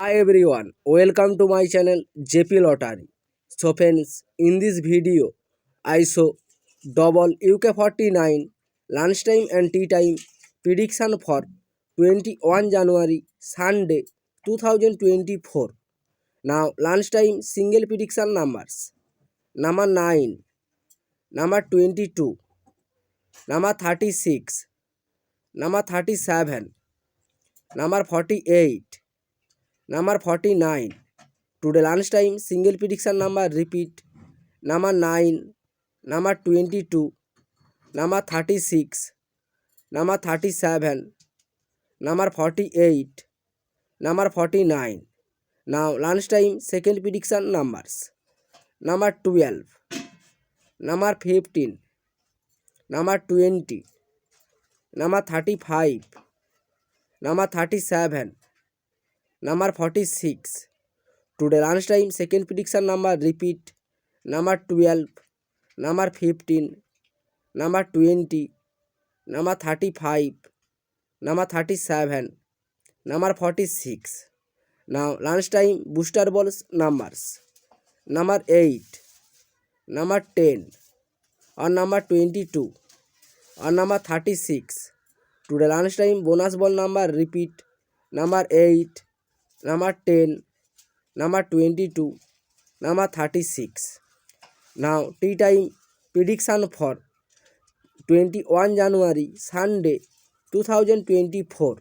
Hi everyone, welcome to my channel JP Lottery. So friends, in this video, I show double UK49 lunchtime and tea time prediction for 21 January Sunday 2024. Now lunchtime single prediction numbers: number 9, number 22, number 36, number 37, number 48, number 49. Today lunchtime single prediction number repeat: number 9, number 22, number 36, number 37, number 48, number 49. Now lunchtime second prediction numbers: number 12, number 15, number 20, number 35, number 37, number 46. Today lunchtime second prediction number repeat: number 12, number 15, number 20, number 35, number 37, number 46. Now lunchtime booster balls numbers: number 8, number 10, or number 22, or number 36. Today lunchtime bonus ball number repeat: number 8, number 10, number 22, number 36. Now tea time prediction for 21 January Sunday 2024.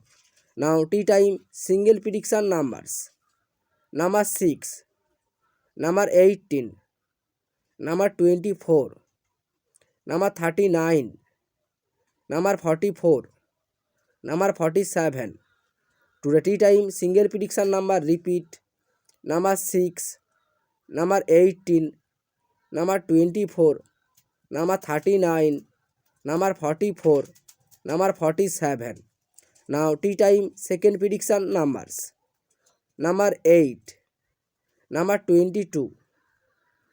Now tea time single prediction numbers: number 6, number 18, number 24, number 39, number 44, number 47. Today tea time single prediction number repeat: number 6, number 18, number 24, number 39, number 44, number 47. Now tea time second prediction numbers: number 8, number 22,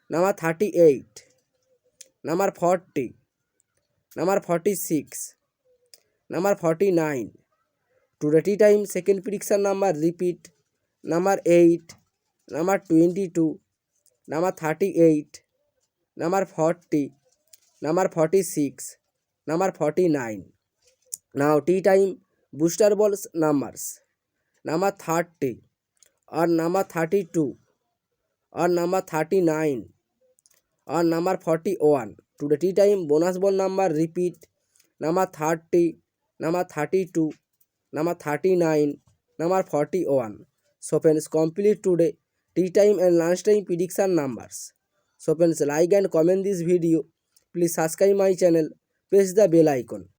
number 38, number 40, number 46, number 49. Today tea time second prediction number repeat: number 8, number 22, number 38, number 40, number 46, number 49. Now tea time booster balls numbers: number 30, or number 32, or number 39, or number 41. Today tea time bonus ball number repeat: number 30, number 32, number 39, number 41. So friends, complete today tea time and lunchtime prediction numbers. So friends, like and comment this video. Please subscribe my channel. Press the bell icon.